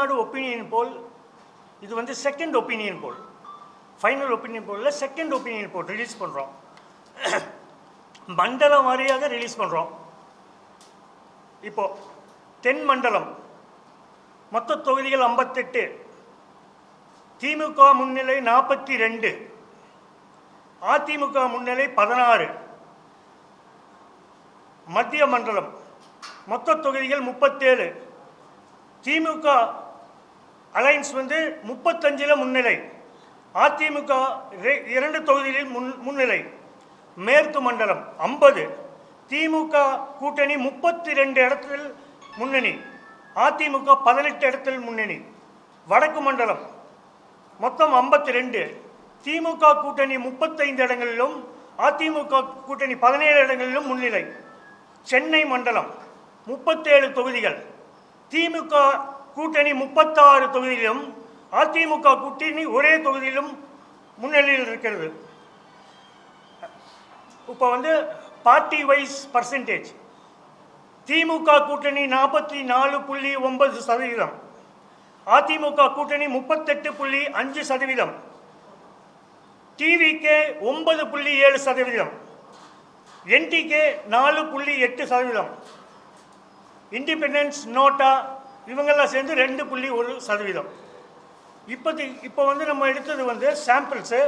Tamil Nadu opinion poll இது வந்து second opinion poll, final opinion போலில் செகண்ட் ஒப்பீனியன் போல் ரிலீஸ் பண்ணுறோம். மண்டலம் வாரியாக ரிலீஸ் பண்ணுறோம். இப்போது தென் மண்டலம் மொத்த தொகுதிகள் 58, திமுக முன்னிலை 42, அதிமுக முன்னிலை 16. மத்திய மண்டலம் மொத்த தொகுதிகள் 37, திமுக அலைன்ஸ் வந்து 35 முன்னிலை, அதிமுக 2 தொகுதிகளில் முன்னிலை. மேற்கு மண்டலம் 50, திமுக கூட்டணி 32 இடத்தில் முன்னணி, அதிமுக 18 இடத்தில் முன்னணி. வடக்கு மண்டலம் மொத்தம் 52, திமுக கூட்டணி 35 இடங்களிலும் அதிமுக கூட்டணி 17 இடங்களிலும் முன்னிலை. சென்னை மண்டலம் 37 தொகுதிகள், திமுக கூட்டணி 36 தொகுதியிலும் அதிமுக கூட்டணி ஒரே தொகுதியிலும் முன்னிலையில் இருக்கிறது. இப்போ வந்து பார்ட்டி வைஸ் பர்சன்டேஜ், திமுக கூட்டணி 44.9%, அதிமுக கூட்டணி 38.5%, டிவிகே 9.7%, என்டிகே 4.8%, இண்டிபெண்டன்ஸ் நோட்டா இவங்கெல்லாம் சேர்ந்து 2.1%. இப்போ வந்து நம்ம எடுத்தது வந்து சாம்பிள்ஸு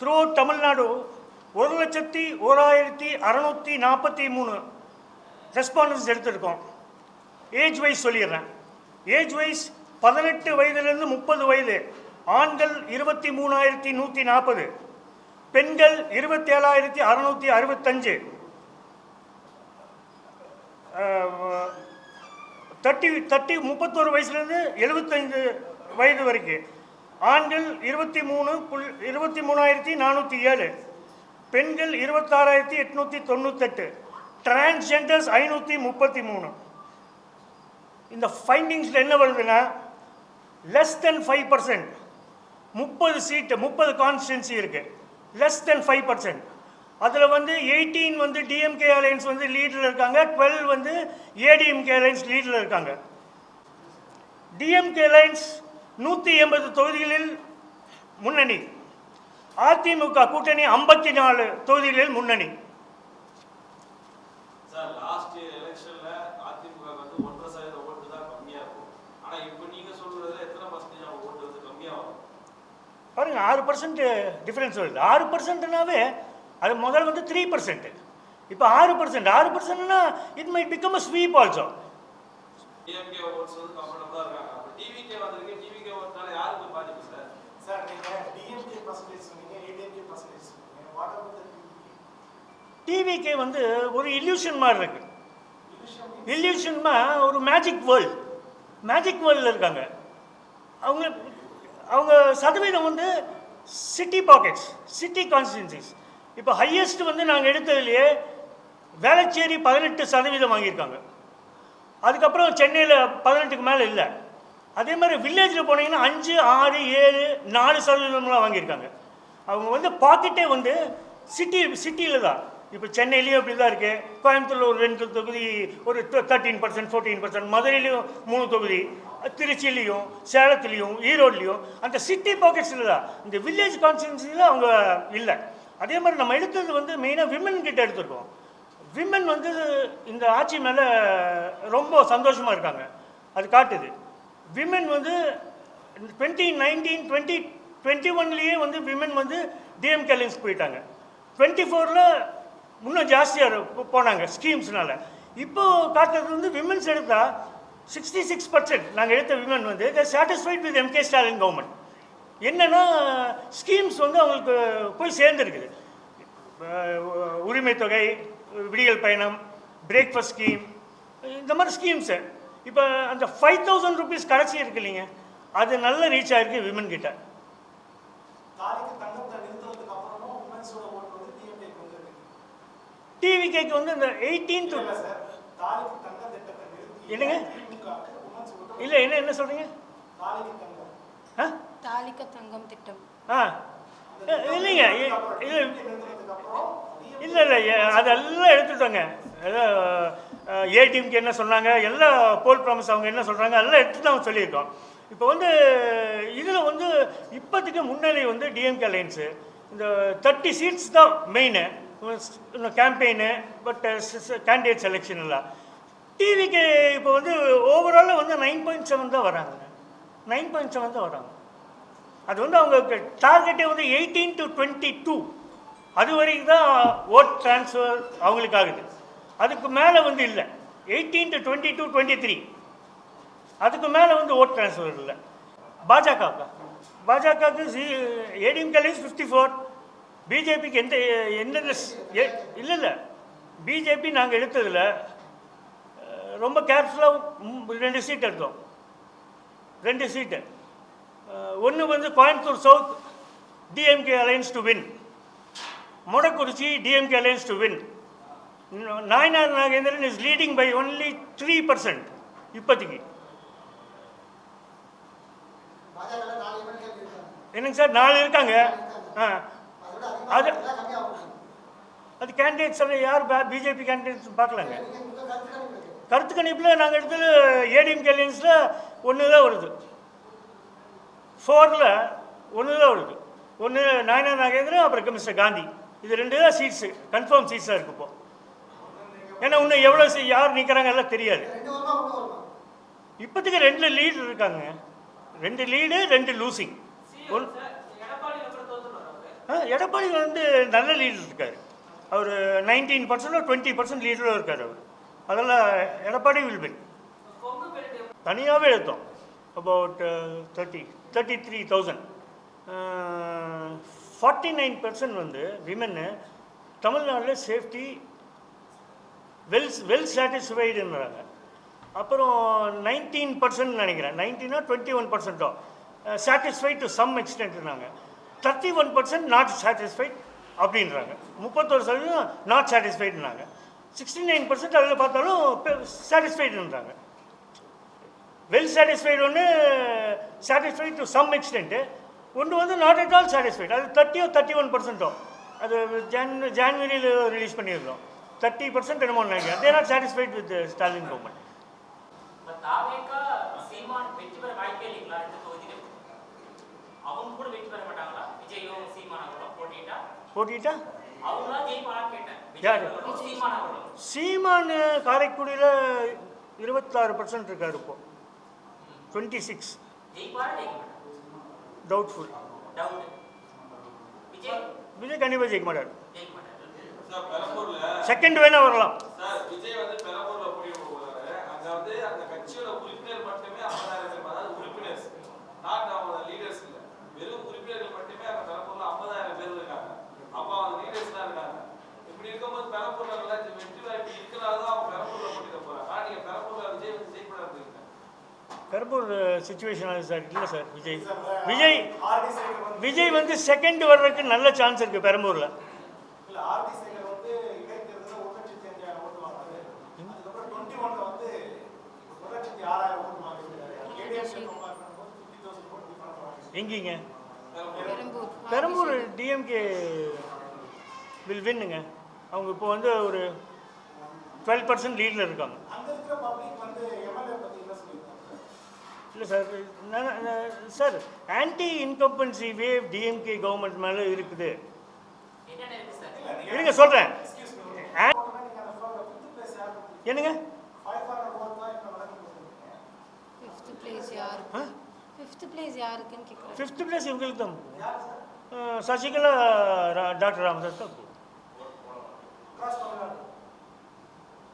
த்ரூ தமிழ்நாடு 1,01,643 ரெஸ்பாண்டன்ஸ் எடுத்திருக்கோம். ஏஜ் வைஸ் சொல்லிடுறேன். ஏஜ் வைஸ் 18 வயதிலிருந்து 30 வயது, ஆண்கள் 23,140, பெண்கள் 27,665, 31 வயசுலேருந்து 75 வயது வரைக்கும், ஆண்கள் 23,407, பெண்கள் 26,898, டிரான்ஸ்ஜெண்டர்ஸ் 533. இந்த ஃபைண்டிங்ஸில் என்ன வருதுன்னா, லெஸ் தென் 5%, 30 சீட்டு 30 கான்ஸ்டிடன்சி இருக்குது, லெஸ் தென் 5%. அதில் வந்து 18 வந்து டிஎம்கே அலையன்ஸ் வந்து லீடில் இருக்காங்க, 12 வந்து ஏடிஎம்கே அலையன்ஸ் லீடில் இருக்காங்க. டிஎம்கே அலையன்ஸ் 180 தொகுதிகளில் முன்னணி, அதிமுக கூட்டணி 54 தொகுதிகளில் முன்னணி. பாருங்க 6% டிஃபரன்ஸ் வருது. 6%னாவே அது முதல் வந்து 3%, இப்போ 6%. 6%னா it might become a sweep also. TVK வந்து ஒரு இல்யூஷன் மாதிரி இருக்கு. இல்யூஷன்னா ஒரு மேஜிக் வேர்ல்டில் இருக்காங்க. அவங்க சதவீதம் வந்து சிட்டி பாக்கெட்ஸ், சிட்டி கான்ஸ்டிடன்சிஸ். இப்போ ஹையஸ்ட் வந்து நாங்கள் எடுத்ததுலேயே வேளச்சேரி 18% வாங்கியிருக்காங்க. அதுக்கப்புறம் சென்னையில் 18க்கு மேலே இல்லை. அதே மாதிரி வில்லேஜில் போனீங்கன்னா 5, 6, 7, 4% வாங்கியிருக்காங்க. அவங்க வந்து பாக்கெட்டே வந்து சிட்டியில் தான். இப்போ சென்னையிலையும் அப்படி தான் இருக்குது, கோயம்புத்தூரில் ஒரு 2 தொகுதி ஒரு 13%, 14%, மதுரையிலையும் 3 தொகுதி, திருச்சியிலையும் சேலத்துலேயும் ஈரோட்லேயும் அந்த சிட்டி பாக்கெட்ஸில் தான். இந்த வில்லேஜ் கான்ஸ்டிடன்சியில் அவங்க இல்லை. அதே மாதிரி நம்ம எடுத்தது வந்து மெயினாக விமன் கிட்ட எடுத்துருக்கோம். விமன் வந்து இந்த ஆட்சி மேலே ரொம்ப சந்தோஷமாக இருக்காங்க, அது காட்டுது. விமன் வந்து 2019, 2021லேயே வந்து விமன் வந்து டிஎம்கே அலையன்ஸ் போயிட்டாங்க. 24ல் இன்னும் ஜாஸ்தியாக போனாங்க ஸ்கீம்ஸ்னால. இப்போ காட்டுறது வந்து விமன்ஸ் எடுத்தால் 66% நாங்கள் எடுத்த விமன் வந்து they satisfied with MK Stalin government. என்னென்னா ஸ்கீம்ஸ் வந்து அவங்களுக்கு போய் சேர்ந்துருக்குது. உரிமை தொகை, விடியல் பயணம், பிரேக்ஃபாஸ்ட் ஸ்கீம், இந்த மாதிரி ஸ்கீம்ஸு. இப்போ அந்த 5,000 rupees கடைசி இருக்கு இல்லைங்க, அது நல்ல ரீச் ஆகிருக்கு விமன் கிட்ட. டிவிகேக்கு வந்து இந்த 18th என்னங்க இல்லை என்ன சொல்கிறீங்க? தாலிக்கு தங்கம் திட்டம். இல்லைங்க, இல்லை அதெல்லாம் எடுத்துட்டோங்க. ஏடிஎம்க்கு என்ன சொன்னாங்க, எல்லா போல் ப்ராமிஸ் அவங்க என்ன சொல்கிறாங்க எல்லாம் எடுத்து தான் சொல்லியிருக்கோம். இப்போ வந்து இதில் வந்து இப்போதைக்கு முன்னிலை வந்து டிஎம்கே அலையன்ஸு. இந்த 30 சீட்ஸ் தான் மெயின் இன்னும் கேம்பெயின், பட் கேண்டிடேட் செலெக்ஷன் இல்லை. டிவிக்கு இப்போ வந்து ஓவராலாக வந்து 9.7 தான் வராங்க, 9.7 தான் வராங்க. அது வந்து அவங்க டார்கெட்டே வந்து 18 to 22 அது வரைக்கும் தான் ஓட் ட்ரான்ஸ்ஃபர் அவங்களுக்கு ஆகுது. அதுக்கு மேலே வந்து இல்லை. 18 to 22, 23 அதுக்கு மேலே வந்து ஓட் ட்ரான்ஸ்ஃபர் இல்லை. பாஜகவுக்கு ஏடிஎம்கே 54, பிஜேபிக்கு எந்த இல்லை இல்லை. பிஜேபி நாங்கள் எடுத்ததில் ரொம்ப கேர்ஃபுல்லாக 2 சீட் எடுத்தோம். 2 சீட்டு. ஒன்று வந்து Coimbatore south DMK alliance to win, Modakkurichi DMK alliance to win. Nainar Nagendran is leading by only 3% இப்போதைக்கு. என்னங்க சார் 4 இருக்காங்க. அது அது கேண்டிடேட்ஸ் எல்லாம் யார் பிஜேபி கேண்டிடேட்ஸ் பார்க்கலாங்க. கருத்து கணிப்பில் நாங்கள் எடுத்தது ஏடிஎம்கே அலையன்ஸில் 1 தான் வருது, 4ல் 1 தான் வருது. ஒன்று நாயனார் நாகேந்திரன், அப்புறம் மிஸ்டர் காந்தி. இது 2 தான் சீட்ஸு, கன்ஃபார்ம் சீட்ஸாக இருக்குது இப்போ. ஏன்னா இன்னும் எவ்வளோ யார் நிற்கிறாங்க எல்லாம் தெரியாது. இப்போதைக்கு 2 லீடு இருக்காங்க, 2 லீடு 2 லூசிங். எடப்பாடி வந்து நல்ல லீடர் இருக்கார். அவர் 19% 20% லீடரில் இருக்கார் அவர். அதெல்லாம் எடப்பாடி வில் வின். தனியாகவே எடுத்தோம் அபவுட் 33,000. 49% வந்து விமன்னு தமிழ்நாட்டில் சேஃப்டி வெல் சாட்டிஸ்ஃபைடுன்றாங்க. அப்புறம் 19% நினைக்கிறேன், 19 or 21% சாட்டிஸ்ஃபைட் டு சம் எக்ஸ்டென்ட்னாங்க. 31% நாட் சாட்டிஸ்ஃபைட் அப்படின்றாங்க. 31% நாட் சாட்டிஸ்ஃபைடுனாங்க. 69% அதில் பார்த்தாலும் சாட்டிஸ்ஃபைடுன்றாங்க. வெல் சாட்டிஸ்ஃபைடு ஒன்று, சாட்டிஸ்ஃபைட் டு சம் எக்ஸ்டென்ட்டு ஒன்று வந்து நாட் அட் ஆல் சாட்டிஸ்ஃபைட். அது 30 or 31%. அது ஜான்வரியில் ரிலீஸ் பண்ணியிருந்தோம். 30% என்னமோ நினைக்கிறேன். There are satisfied with Stalin government. போட்டிட்டா யார்? சீமான் காரைக்குடியில் 26% இருக்கார் இப்போ. 26 டவுட்ஃபுல். விஜய் கண்டிப்பாக ஜெயிக்க மாட்டார். செகண்ட் வேணா வரலாம். பெரம்பூர் சுச்சுவேஷன் சார் இல்லை சார். விஜய் வந்து செகண்ட் வர்றதுக்கு நல்ல சான்ஸ் இருக்குது பெரம்பூரில். எங்கேங்க? பெரம்பூர் டிஎம்கே வில் வின்னுங்க. அவங்க இப்போ வந்து ஒரு 12% லீடில் இருக்காங்க. இல்லை sir anti incumbency wave DMK government மேலே இருக்குது. இருங்க சொல்கிறேன். என்னங்க? ஃபிஃப்த் பிளேஸ் இவங்களுக்கு தான். சசிகலா டாக்டர் ராமதாஸ் தான்.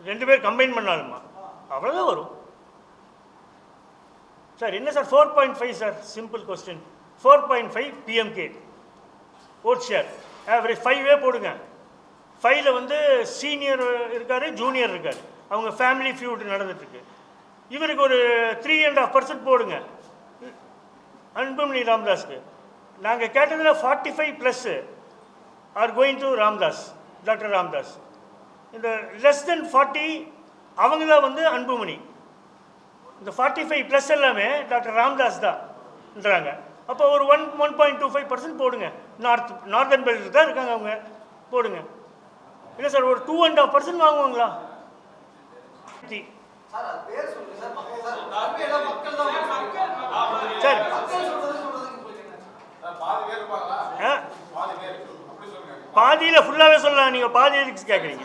2 பேர் கம்பைன் பண்ணாலுமா அவ்வளோதான் வரும் சார். என்ன sir 4.5 sir? Simple question. 4.5 PMK vote share average 5 போடுங்க. 5ல் வந்து சீனியர் இருக்கார், ஜூனியர் இருக்கார். அவங்க ஃபேமிலி ஃபியூட் நடந்துட்டுருக்கு. இவருக்கு ஒரு 3.5% போடுங்க அன்புமணி ராமதாஸ்க்கு. நாங்கள் கேட்டதில் 45+ are going to Ramdas, doctor Ramdas. இந்த லெஸ் தென் 40 அவங்க தான் வந்து அன்புமணி. இந்த 45+ எல்லாமே டாக்டர் ராம்தாஸ் தான்ன்றாங்க. அப்போ ஒரு 1.25% போடுங்க. நார்தன் பெல்ட் தான் இருக்காங்க அவங்க, போடுங்க. இல்லை சார் ஒரு 2.5% வாங்குவாங்களா? சார் பாதியில் ஃபுல்லாகவே சொல்லலாம், நீங்கள் பாதி எதுக்கு கேட்குறீங்க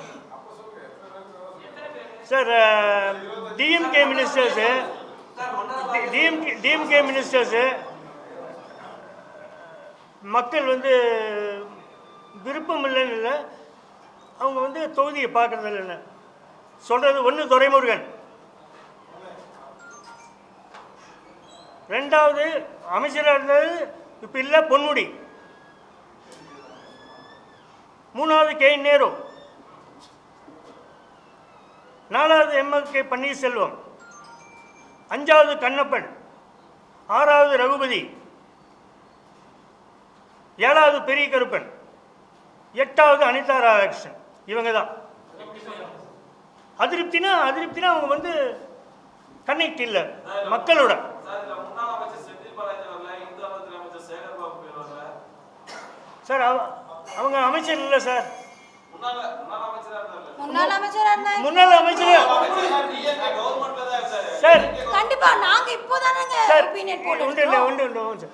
சார்? டிஎம்கே மினிஸ்டர்ஸு மக்கள் வந்து விருப்பம் இல்லைன்னு இல்லை, அவங்க வந்து தொகுதியை பார்க்குறது இல்லைன்னு சொல்கிறது. ஒன்று துரைமுருகன், ரெண்டாவது அமைச்சராக இருந்தது இப்போ இல்லை பொன்முடி, மூணாவது கே நேரு, நாலாவது எம்எல்கே பன்னீர்செல்வம், அஞ்சாவது கண்ணப்பன், ஆறாவது ரகுபதி, ஏழாவது பெரிய கருப்பன், எட்டாவது அனிதா ராதாகிருஷ்ணன். இவங்க தான் அதிருப்தினா அவங்க வந்து கனெக்ட் இல்லை மக்களோட. சார் அவங்க அமைச்சர் இல்லை சார், முன்னாள் அமைச்சர் சார். கண்டிப்பா நாங்க இப்போதானங்க ஒபினியன் போடுறோம். உண்டு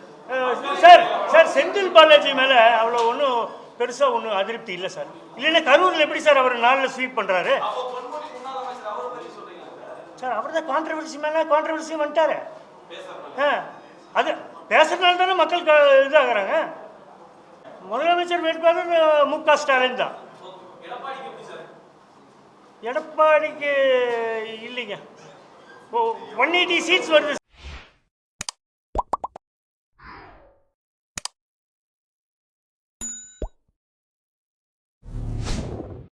சார். சார் செந்தில் பாலாஜி மேலே அவ்வளோ ஒன்றும் பெருசாக ஒன்றும் அதிருப்தி இல்லை சார். இல்லைன்னா கரூரில் எப்படி சார் அவர் நாளில் ஸ்வீப் பண்ணுறாரு சார்? அவர் தான் கான்ட்ரவர்சி மேலே கான்ட்ரவர்சி வந்துட்டாரு. அது பேசுறதுனால தானே மக்கள் இதாகிறாங்க. முதலமைச்சர் வேட்பாளர் மு.க. ஸ்டாலின் தான். எடப்பாடிக்கு இல்லைங்க, 180 சீட்ஸ் வருது.